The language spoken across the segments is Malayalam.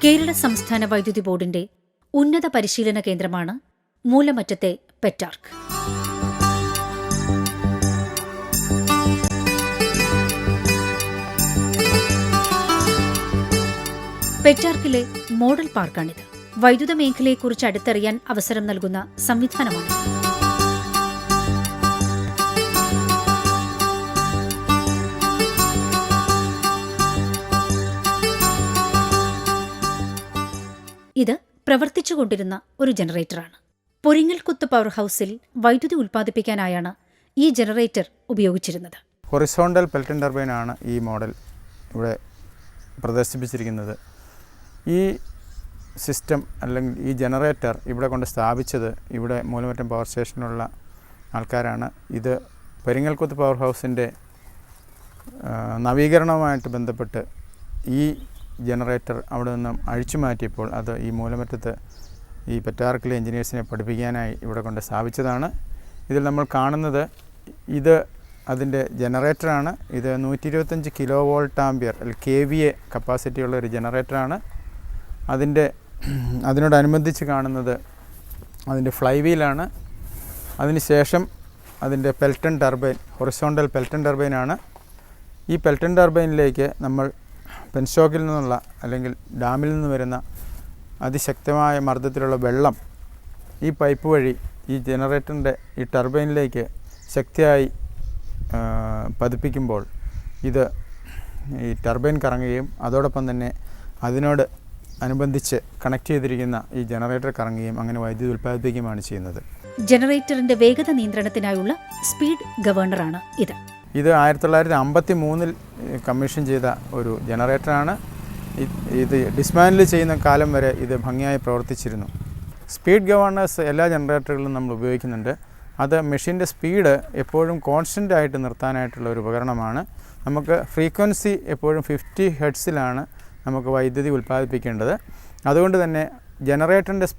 കേരള സംസ്ഥാന വൈദ്യുതി ബോർഡിന്റെ ഉന്നത പരിശീലന കേന്ദ്രമാണ് മൂലമറ്റത്തെ പെറ്റാർക്ക്. പെറ്റാർക്കിലെ മോഡൽ പാർക്കാണിത്. വൈദ്യുത മേഖലയെക്കുറിച്ച് അടുത്തറിയാൻ അവസരം നൽകുന്ന സംവിധാനമാണ്. ഇത് പ്രവർത്തിച്ചുകൊണ്ടിരുന്ന ഒരു ജനറേറ്ററാണ്. പൊരിങ്ങൽകുത്ത് പവർ ഹൗസിൽ വൈദ്യുതി ഉൽപ്പാദിപ്പിക്കാനായാണ് ഈ ജനറേറ്റർ ഉപയോഗിച്ചിരുന്നത്. ഹൊറിസോണ്ടൽ പെൽറ്റൻ ടർബൈനാണ് ഈ മോഡൽ ഇവിടെ പ്രദർശിപ്പിച്ചിരിക്കുന്നത്. ഈ സിസ്റ്റം അല്ലെങ്കിൽ ഈ ജനറേറ്റർ ഇവിടെ കൊണ്ട് സ്ഥാപിച്ചത് ഇവിടെ മൂലമറ്റം പവർ സ്റ്റേഷനിലുള്ള ആൾക്കാരാണ്. ഇത് പെരിങ്ങൽകുത്ത് പവർ ഹൗസിൻ്റെ നവീകരണവുമായിട്ട് ബന്ധപ്പെട്ട് ഈ ജനറേറ്റർ അവിടെ നിന്നും അഴിച്ചു മാറ്റിയപ്പോൾ അത് ഈ മൂലമറ്റത്ത് ഈ പെറ്റാർക്കിലെ എഞ്ചിനീയേഴ്സിനെ പഠിപ്പിക്കാനായി ഇവിടെ കൊണ്ട് സ്ഥാപിച്ചതാണ്. ഇതിൽ നമ്മൾ കാണുന്നത് ഇത് അതിൻ്റെ ജനറേറ്ററാണ്. ഇത് 125 കിലോ വോൾട്ട് ആംപിയർ അല്ലെങ്കിൽ KVA കപ്പാസിറ്റിയുള്ള ഒരു ജനറേറ്ററാണ്. അതിനോടനുബന്ധിച്ച് കാണുന്നത് അതിൻ്റെ ഫ്ലൈ വീലാണ്. അതിനുശേഷം അതിൻ്റെ പെൽറ്റൻ ടർബൈൻ, ഹൊറിസോണ്ടൽ പെൽറ്റൻ ടർബൈനാണ്. ഈ പെൽറ്റൻ ടർബൈനിലേക്ക് നമ്മൾ പെൻസ്റ്റോക്കിൽ നിന്നുള്ള അല്ലെങ്കിൽ ഡാമിൽ നിന്ന് വരുന്ന അതിശക്തമായ മർദ്ദത്തിലുള്ള വെള്ളം ഈ പൈപ്പ് വഴി ഈ ജനറേറ്ററിൻ്റെ ഈ ടർബൈനിലേക്ക് ശക്തിയായി പതിപ്പിക്കുമ്പോൾ ഇത് ഈ ടർബൈൻ കറങ്ങുകയും അതോടൊപ്പം തന്നെ അതിനോട് അനുബന്ധിച്ച് കണക്ട് ചെയ്തിരിക്കുന്ന ഈ ജനറേറ്റർ കറങ്ങുകയും അങ്ങനെ വൈദ്യുതി ഉൽപ്പാദിപ്പിക്കുകയുമാണ് ചെയ്യുന്നത്. ജനറേറ്ററിൻ്റെ വേഗത നിയന്ത്രണത്തിനായുള്ള സ്പീഡ് ഗവർണറാണ് ഇത്. ഇത് 1953 കമ്മീഷൻ ചെയ്ത ഒരു ജനറേറ്ററാണ്. ഇത് ഡിസ്മാൻഡിൽ ചെയ്യുന്ന കാലം വരെ ഇത് ഭംഗിയായി പ്രവർത്തിച്ചിരുന്നു. സ്പീഡ് ഗവർണേഴ്സ് എല്ലാ ജനറേറ്ററുകളിലും നമ്മൾ ഉപയോഗിക്കുന്നുണ്ട്. അത് മെഷീൻ്റെ സ്പീഡ് എപ്പോഴും കോൺസ്റ്റൻ്റ് ആയിട്ട് നിർത്താനായിട്ടുള്ള ഒരു ഉപകരണമാണ്. നമുക്ക് ഫ്രീക്വൻസി എപ്പോഴും 50 ഹെർട്സിലാണ് നമുക്ക് വൈദ്യുതി ഉൽപ്പാദിപ്പിക്കേണ്ടത്. അതുകൊണ്ട് തന്നെ ജനറേറ്ററിൻ്റെ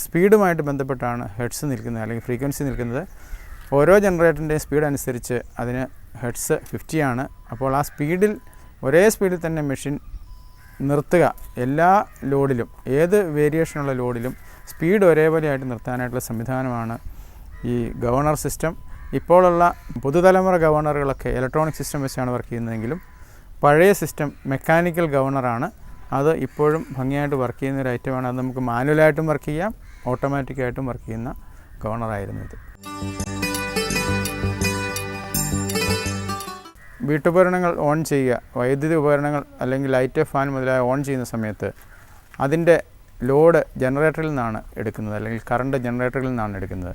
സ്പീഡുമായിട്ട് ബന്ധപ്പെട്ടാണ് ഹെർട്സ് നിൽക്കുന്നത് അല്ലെങ്കിൽ ഫ്രീക്വൻസി നിൽക്കുന്നത്. ഓരോ ജനറേറ്ററിൻ്റെയും സ്പീഡ് അനുസരിച്ച് അതിന് ഹെർട്സ് 50 ആണ്. അപ്പോൾ ആ സ്പീഡിൽ ഒരേ സ്പീഡിൽ തന്നെ മെഷീൻ നിർത്തുക. എല്ലാ ലോഡിലും ഏത് വേരിയേഷനുള്ള ലോഡിലും സ്പീഡ് ഒരേപോലെയായിട്ട് നിർത്താനായിട്ടുള്ള സംവിധാനമാണ് ഈ ഗവർണർ സിസ്റ്റം. ഇപ്പോഴുള്ള പുതുതലമുറ ഗവർണറുകളൊക്കെ ഇലക്ട്രോണിക് സിസ്റ്റം വെച്ചാണ് വർക്ക് ചെയ്യുന്നതെങ്കിലും പഴയ സിസ്റ്റം മെക്കാനിക്കൽ ഗവർണറാണ്. അത് ഇപ്പോഴും ഭംഗിയായിട്ട് വർക്ക് ചെയ്യുന്ന ഒരു ഐറ്റമാണ്. അത് നമുക്ക് മാനുവലായിട്ടും വർക്ക് ചെയ്യാം, ഓട്ടോമാറ്റിക്കായിട്ടും വർക്ക് ചെയ്യുന്ന ഗവർണറായിരുന്നു ഇത്. വീട്ടുപകരണങ്ങൾ ഓൺ ചെയ്യുക, വൈദ്യുതി ഉപകരണങ്ങൾ അല്ലെങ്കിൽ ലൈറ്റ്, ഫാൻ മുതലായ ഓൺ ചെയ്യുന്ന സമയത്ത് അതിൻ്റെ ലോഡ് ജനറേറ്ററിൽ നിന്നാണ് എടുക്കുന്നത് അല്ലെങ്കിൽ കറണ്ട് ജനറേറ്ററിൽ നിന്നാണ് എടുക്കുന്നത്.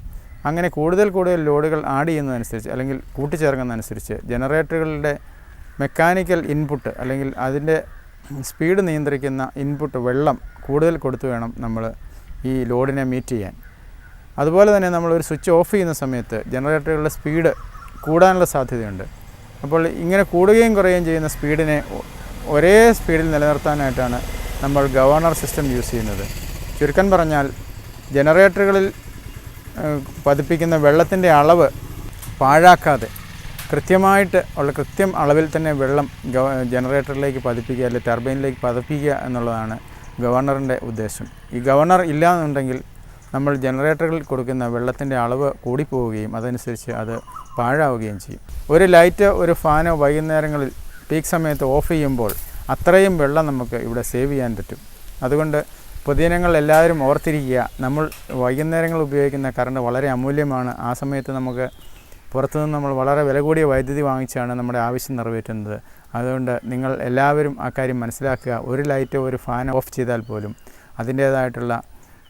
അങ്ങനെ കൂടുതൽ ലോഡുകൾ ആഡ് ചെയ്യുന്നതനുസരിച്ച് അല്ലെങ്കിൽ കൂട്ടിച്ചേർക്കുന്നതനുസരിച്ച് ജനറേറ്ററുകളുടെ മെക്കാനിക്കൽ ഇൻപുട്ട് അല്ലെങ്കിൽ അതിൻ്റെ സ്പീഡ് നിയന്ത്രിക്കുന്ന ഇൻപുട്ട് വെള്ളം കൂടുതൽ കൊടുത്തു വേണം നമ്മൾ ഈ ലോഡിനെ മീറ്റ് ചെയ്യാൻ. അതുപോലെ തന്നെ നമ്മളൊരു സ്വിച്ച് ഓഫ് ചെയ്യുന്ന സമയത്ത് ജനറേറ്ററുകളുടെ സ്പീഡ് കൂടാനുള്ള സാധ്യതയുണ്ട്. അപ്പോൾ ഇങ്ങനെ കൂടുകയും കുറയുകയും ചെയ്യുന്ന സ്പീഡിനെ ഒരേ സ്പീഡിൽ നിലനിർത്താനായിട്ടാണ് നമ്മൾ ഗവർണർ സിസ്റ്റം യൂസ് ചെയ്യുന്നത്. ചുരുക്കം പറഞ്ഞാൽ ജനറേറ്ററുകളിൽ പതിപ്പിക്കുന്ന വെള്ളത്തിൻ്റെ അളവ് പാഴാക്കാതെ കൃത്യമായിട്ട് ഉള്ള കൃത്യം അളവിൽ തന്നെ വെള്ളം ജനറേറ്ററിലേക്ക് പതിപ്പിക്കുക അല്ലെങ്കിൽ ടർബൈനിലേക്ക് പതിപ്പിക്കുക എന്നുള്ളതാണ് ഗവർണറിൻ്റെ ഉദ്ദേശം. ഈ ഗവർണർ ഇല്ലയെന്നുണ്ടെങ്കിൽ നമ്മൾ ജനറേറ്ററുകളിൽ കൊടുക്കുന്ന വെള്ളത്തിൻ്റെ അളവ് കൂടിപ്പോവുകയും അതനുസരിച്ച് അത് പാഴാവുകയും ചെയ്യും. ഒരു ലൈറ്റ്, ഒരു ഫാനോ വൈകുന്നേരങ്ങളിൽ പീക്ക് സമയത്ത് ഓഫ് ചെയ്യുമ്പോൾ അത്രയും വെള്ളം നമുക്ക് ഇവിടെ സേവ് ചെയ്യാൻ പറ്റും. അതുകൊണ്ട് പൊതുജനങ്ങൾ എല്ലാവരും ഓർത്തിരിക്കുക, നമ്മൾ വൈകുന്നേരങ്ങൾ ഉപയോഗിക്കുന്ന കറണ്ട് വളരെ അമൂല്യമാണ്. ആ സമയത്ത് നമുക്ക് പുറത്തുനിന്ന് നമ്മൾ വളരെ വില കൂടിയ വൈദ്യുതി വാങ്ങിച്ചാണ് നമ്മുടെ ആവശ്യം നിറവേറ്റുന്നത്. അതുകൊണ്ട് നിങ്ങൾ എല്ലാവരും ആ കാര്യം മനസ്സിലാക്കുക. ഒരു ലൈറ്റോ ഒരു ഫാനോ ഓഫ് ചെയ്താൽ പോലും അതിൻ്റേതായിട്ടുള്ള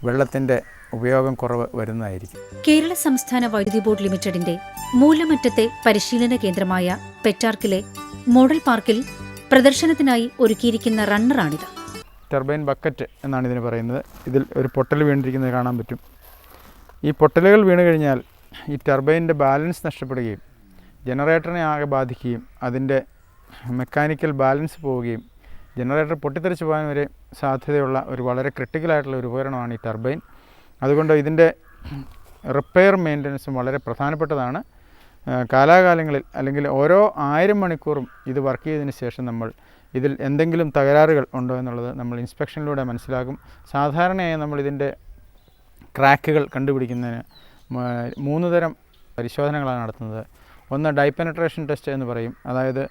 വെള്ളത്തിൻ്റെ ഉപയോഗം കുറവ് വരുന്നതായിരിക്കും. കേരള സംസ്ഥാന വൈദ്യുതി ബോർഡ് ലിമിറ്റഡിന്റെ മൂലമറ്റത്തെ പരിശീലന കേന്ദ്രമായ പെറ്റാർക്കിലെ മോഡൽ പാർക്കിൽ പ്രദർശനത്തിനായി ഒരുക്കിയിരിക്കുന്ന റണ്ണറാണിത്. ടർബൈൻ ബക്കറ്റ് എന്നാണ് ഇതിന് പറയുന്നത്. ഇതിൽ ഒരു പൊട്ടൽ വീണിരിക്കുന്നത് കാണാൻ പറ്റും. ഈ പൊട്ടലുകൾ വീണ് കഴിഞ്ഞാൽ ഈ ടർബൈനിൻ്റെ ബാലൻസ് നഷ്ടപ്പെടുകയും ജനറേറ്ററിനെ ആകെ ബാധിക്കുകയും അതിൻ്റെ മെക്കാനിക്കൽ ബാലൻസ് പോവുകയും ജനറേറ്റർ പൊട്ടിത്തെറിച്ച് പോകാൻ വരെ സാധ്യതയുള്ള ഒരു വളരെ ക്രിട്ടിക്കലായിട്ടുള്ള ഒരു ഉപകരണമാണ് ഈ ടർബൈൻ. അതുകൊണ്ട് ഇതിൻ്റെ റിപ്പയർ മെയിൻ്റനൻസും വളരെ പ്രധാനപ്പെട്ടതാണ്. കാലാകാലങ്ങളിൽ അല്ലെങ്കിൽ ഓരോ 1000 മണിക്കൂറും ഇത് വർക്ക് ചെയ്തതിന് ശേഷം നമ്മൾ ഇതിൽ എന്തെങ്കിലും തകരാറുകൾ ഉണ്ടോ എന്നുള്ളത് നമ്മൾ ഇൻസ്പെക്ഷനിലൂടെ മനസ്സിലാക്കും. സാധാരണയായി നമ്മൾ ഇതിൻ്റെ ക്രാക്കുകൾ കണ്ടുപിടിക്കുന്നതിന് 3 തരം പരിശോധനകളാണ് നടത്തുന്നത്. ഒന്ന് ഡൈപെനട്രേഷൻ ടെസ്റ്റ് എന്ന് പറയും, അതായത്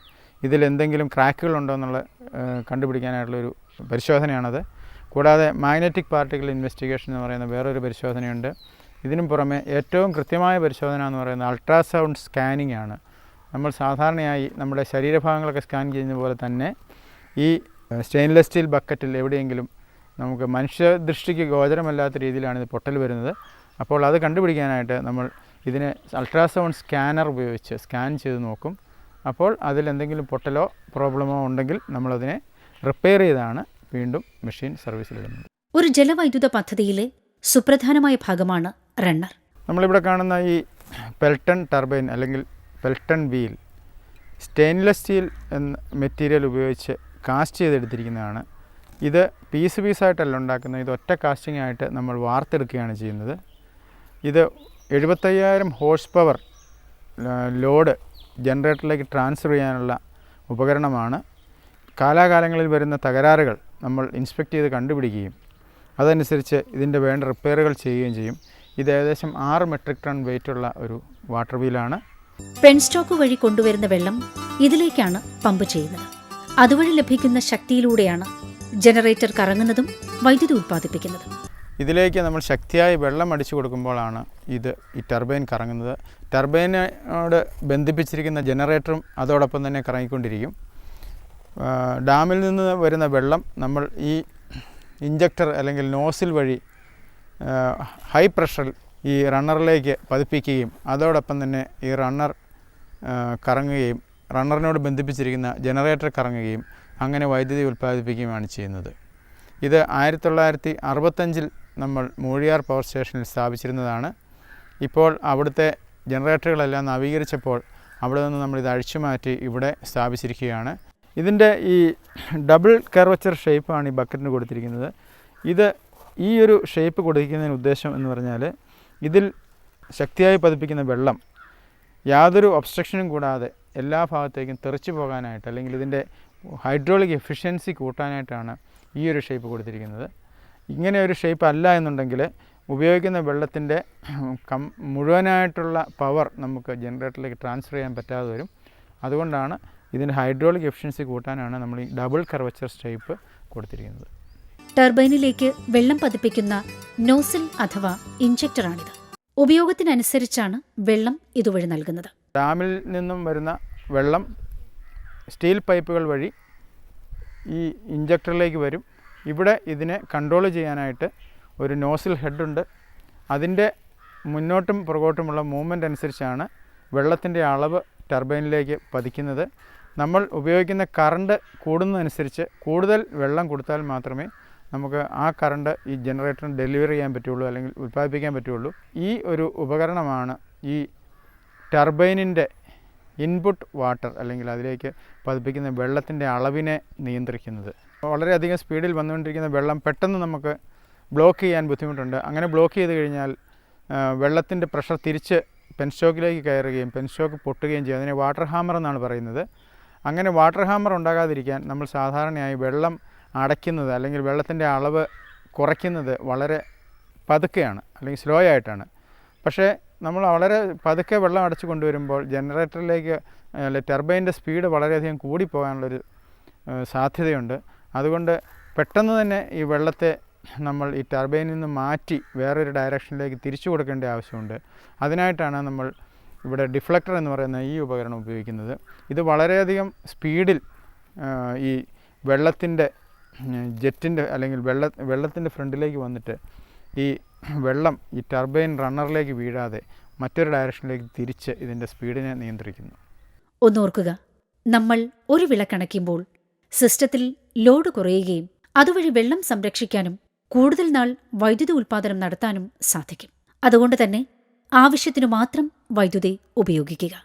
ഇതിൽ എന്തെങ്കിലും ക്രാക്കുകൾ ഉണ്ടോ എന്നുള്ള കണ്ടുപിടിക്കാനായിട്ടുള്ളൊരു പരിശോധനയാണത്. കൂടാതെ മാഗ്നറ്റിക് പാർട്ടിക്കിൾ ഇൻവെസ്റ്റിഗേഷൻ എന്ന് പറയുന്ന വേറൊരു പരിശോധനയുണ്ട്. ഇതിനും പുറമെ ഏറ്റവും കൃത്യമായ പരിശോധന എന്ന് പറയുന്നത് അൾട്രാസൗണ്ട് സ്കാനിങ് ആണ്. നമ്മൾ സാധാരണയായി നമ്മുടെ ശരീരഭാഗങ്ങളൊക്കെ സ്കാൻ ചെയ്യുന്ന പോലെ തന്നെ ഈ സ്റ്റെയിൻലെസ് സ്റ്റീൽ ബക്കറ്റിൽ എവിടെയെങ്കിലും നമുക്ക് മനുഷ്യദൃഷ്ടിക്ക് ഗോചരമല്ലാത്ത രീതിയിലാണ് ഇത് പൊട്ടൽ വരുന്നത്. അപ്പോൾ അത് കണ്ടുപിടിക്കാനായിട്ട് നമ്മൾ ഇതിനെ അൾട്രാസൗണ്ട് സ്കാനർ ഉപയോഗിച്ച് സ്കാൻ ചെയ്ത് നോക്കും. അപ്പോൾ അതിലെന്തെങ്കിലും പൊട്ടലോ പ്രോബ്ലമോ ഉണ്ടെങ്കിൽ നമ്മളതിനെ റിപ്പയർ ചെയ്താണ് വീണ്ടും മെഷീൻ സർവീസിലിടുന്നത്. ഒരു ജലവൈദ്യുത പദ്ധതിയിലെ സുപ്രധാനമായ ഭാഗമാണ് റണ്ണർ. നമ്മളിവിടെ കാണുന്ന ഈ പെൽട്ടൺ ടർബൈൻ അല്ലെങ്കിൽ പെൽട്ടൺ വീൽ സ്റ്റെയിൻലെസ് സ്റ്റീൽ എന്ന മെറ്റീരിയൽ ഉപയോഗിച്ച് കാസ്റ്റ് ചെയ്തെടുത്തിരിക്കുന്നതാണ്. ഇത് പീസായിട്ടല്ല ഉണ്ടാക്കുന്നത്, ഇത് ഒറ്റ കാസ്റ്റിംഗ് ആയിട്ട് നമ്മൾ വാർത്തെടുക്കുകയാണ് ചെയ്യുന്നത്. ഇത് 75,000 ഹോഴ്സ് പവർ ലോഡ് ജനറേറ്ററിലേക്ക് ട്രാൻസ്ഫർ ചെയ്യാനുള്ള ഉപകരണമാണ്. കാലാകാലങ്ങളിൽ വരുന്ന തകരാറുകൾ നമ്മൾ ഇൻസ്പെക്ട് ചെയ്ത് കണ്ടുപിടിക്കുകയും അതനുസരിച്ച് ഇതിൻ്റെ വേണ്ട റിപ്പയറുകൾ ചെയ്യുകയും ചെയ്യും. ഇത് ഏകദേശം 6 മെട്രിക് ടൺ വെയിറ്റുള്ള ഒരു വാട്ടർ വീലാണ്. പെൻസ്റ്റോക്ക് വഴി കൊണ്ടുവരുന്ന വെള്ളം ഇതിലേക്കാണ് പമ്പ് ചെയ്യുന്നത്. അതുവഴി ലഭിക്കുന്ന ശക്തിയിലൂടെയാണ് ജനറേറ്റർ കറങ്ങുന്നതും വൈദ്യുതി ഉൽപ്പാദിപ്പിക്കുന്നതും. ഇതിലേക്ക് നമ്മൾ ശക്തിയായി വെള്ളം അടിച്ചു കൊടുക്കുമ്പോഴാണ് ഈ ടർബൈൻ കറങ്ങുന്നത്. ടർബൈനോട് ബന്ധിപ്പിച്ചിരിക്കുന്ന ജനറേറ്ററും അതോടൊപ്പം തന്നെ കറങ്ങിക്കൊണ്ടിരിക്കും. ഡാമിൽ നിന്ന് വരുന്ന വെള്ളം നമ്മൾ ഈ ഇഞ്ചക്ടർ അല്ലെങ്കിൽ നോസിൽ വഴി ഹൈ പ്രഷറിൽ ഈ റണ്ണറിലേക്ക് പതിപ്പിക്കുകയും അതോടൊപ്പം തന്നെ ഈ റണ്ണർ കറങ്ങുകയും റണ്ണറിനോട് ബന്ധിപ്പിച്ചിരിക്കുന്ന ജനറേറ്റർ കറങ്ങുകയും അങ്ങനെ വൈദ്യുതി ഉൽപ്പാദിപ്പിക്കുകയുമാണ് ചെയ്യുന്നത്. ഇത് 1965 നമ്മൾ മൂഴിയാർ പവർ സ്റ്റേഷനിൽ സ്ഥാപിച്ചിരുന്നതാണ്. ഇപ്പോൾ അവിടുത്തെ ജനറേറ്ററുകളെല്ലാം നവീകരിച്ചപ്പോൾ അവിടെ നിന്ന് നമ്മളിത് അഴിച്ചുമാറ്റി ഇവിടെ സ്ഥാപിച്ചിരിക്കുകയാണ്. ഇതിൻ്റെ ഈ ഡബിൾ കർവച്ചർ ഷേപ്പാണ് ഈ ബക്കറ്റിന് കൊടുത്തിരിക്കുന്നത്. ഈ ഒരു ഷേപ്പ് കൊടുക്കുന്നതിന് ഉദ്ദേശം എന്ന് പറഞ്ഞാൽ ഇതിൽ ശക്തിയായി പതിപ്പിക്കുന്ന വെള്ളം യാതൊരു ഒബ്സ്ട്രക്ഷനും കൂടാതെ എല്ലാ ഭാഗത്തേക്കും തെറിച്ചു പോകാനായിട്ട് അല്ലെങ്കിൽ ഇതിൻ്റെ ഹൈഡ്രോളിക് എഫിഷ്യൻസി കൂട്ടാനായിട്ടാണ് ഈ ഒരു ഷേപ്പ് കൊടുത്തിരിക്കുന്നത്. ഇങ്ങനെ ഒരു ഷേപ്പ് അല്ല എന്നുണ്ടെങ്കിൽ ഉപയോഗിക്കുന്ന വെള്ളത്തിൻ്റെ മുഴുവനായിട്ടുള്ള പവർ നമുക്ക് ജനറേറ്ററിലേക്ക് ട്രാൻസ്ഫർ ചെയ്യാൻ പറ്റാതെ വരും. അതുകൊണ്ടാണ് ഇതിൻ്റെ ഹൈഡ്രോളിക് എഫിഷ്യൻസി കൂട്ടാനാണ് നമ്മൾ ഈ ഡബിൾ കർവച്ചർ ഷേപ്പ് കൊടുത്തിരിക്കുന്നത്. ടർബൈനിലേക്ക് വെള്ളം പതിപ്പിക്കുന്ന നോസിൽ അഥവാ ഇഞ്ചക്ടറാണിത്. ഉപയോഗത്തിനനുസരിച്ചാണ് വെള്ളം ഇതുവഴി നൽകുന്നത്. ഡാമിൽ നിന്നും വരുന്ന വെള്ളം സ്റ്റീൽ പൈപ്പുകൾ വഴി ഈ ഇഞ്ചക്ടറിലേക്ക് വരും. ഇവിടെ ഇതിനെ കൺട്രോൾ ചെയ്യാനായിട്ട് ഒരു നോസിൽ ഹെഡുണ്ട്. അതിൻ്റെ മുന്നോട്ടും പുറകോട്ടുമുള്ള മൂവ്മെൻ്റ് അനുസരിച്ചാണ് വെള്ളത്തിൻ്റെ അളവ് ടർബൈനിലേക്ക് പതിക്കുന്നത്. നമ്മൾ ഉപയോഗിക്കുന്ന കറണ്ട് കൂടുന്നതനുസരിച്ച് കൂടുതൽ വെള്ളം കൊടുത്താൽ മാത്രമേ നമുക്ക് ആ കറണ്ട് ഈ ജനറേറ്ററിന് ഡെലിവറി ചെയ്യാൻ പറ്റുള്ളൂ അല്ലെങ്കിൽ ഉൽപ്പാദിപ്പിക്കാൻ പറ്റുള്ളൂ. ഈ ഒരു ഉപകരണമാണ് ഈ ടർബൈനിൻ്റെ ഇൻപുട്ട് വാട്ടർ അല്ലെങ്കിൽ അതിലേക്ക് പതിപ്പിക്കുന്ന വെള്ളത്തിൻ്റെ അളവിനെ നിയന്ത്രിക്കുന്നത്. വളരെയധികം സ്പീഡിൽ വന്നുകൊണ്ടിരിക്കുന്ന വെള്ളം പെട്ടെന്ന് നമുക്ക് ബ്ലോക്ക് ചെയ്യാൻ ബുദ്ധിമുട്ടുണ്ട്. അങ്ങനെ ബ്ലോക്ക് ചെയ്ത് കഴിഞ്ഞാൽ വെള്ളത്തിൻ്റെ പ്രഷർ തിരിച്ച് പെൻസ്റ്റോക്കിലേക്ക് കയറുകയും പെൻസ്റ്റോക്ക് പൊട്ടുകയും ചെയ്യും. അതിനെ വാട്ടർ ഹാമർ എന്നാണ് പറയുന്നത്. അങ്ങനെ വാട്ടർ ഹാമർ ഉണ്ടാകാതിരിക്കാൻ നമ്മൾ സാധാരണയായി വെള്ളം അടയ്ക്കുന്നത് അല്ലെങ്കിൽ വെള്ളത്തിൻ്റെ അളവ് കുറയ്ക്കുന്നത് വളരെ പതുക്കെയാണ് അല്ലെങ്കിൽ സ്ലോ ആയിട്ടാണ്. പക്ഷേ നമ്മൾ വളരെ പതുക്കെ വെള്ളം അടച്ചു കൊണ്ടുവരുമ്പോൾ ജനറേറ്ററിലേക്ക് ടർബൈൻ്റെ സ്പീഡ് വളരെയധികം കൂടിപ്പോകാനുള്ളൊരു സാധ്യതയുണ്ട്. അതുകൊണ്ട് പെട്ടെന്ന് തന്നെ ഈ വെള്ളത്തെ നമ്മൾ ഈ ടർബൈനിൽ നിന്ന് മാറ്റി വേറൊരു ഡയറക്ഷനിലേക്ക് തിരിച്ചു കൊടുക്കേണ്ട ആവശ്യമുണ്ട്. അതിനായിട്ടാണ് നമ്മൾ ഇവിടെ ഡിഫ്ലക്ടർ എന്ന് പറയുന്ന ഈ ഉപകരണം ഉപയോഗിക്കുന്നത്. ഇത് വളരെയധികം സ്പീഡിൽ ഈ വെള്ളത്തിൻ്റെ ജെറ്റിൻ്റെ അല്ലെങ്കിൽ വെള്ളത്തിൻ്റെ ഫ്രണ്ടിലേക്ക് വന്നിട്ട് ഈ വെള്ളം ഈ ടർബൈൻ റണ്ണറിലേക്ക് വീഴാതെ മറ്റൊരു ഡയറക്ഷനിലേക്ക് തിരിച്ച് ഇതിൻ്റെ സ്പീഡിനെ നിയന്ത്രിക്കുന്നു. ഒന്നോർക്കുക, നമ്മൾ ഒരു വിള കണക്കുമ്പോൾ സിസ്റ്റത്തിൽ ലോഡ് കുറയുകയും അതുവഴി വെള്ളം സംരക്ഷിക്കാനും കൂടുതൽ നാൾ വൈദ്യുതി ഉൽപ്പാദനം നടത്താനും സാധിക്കും. അതുകൊണ്ട് തന്നെ ആവശ്യത്തിനു മാത്രം വൈദ്യുതി ഉപയോഗിക്കുക.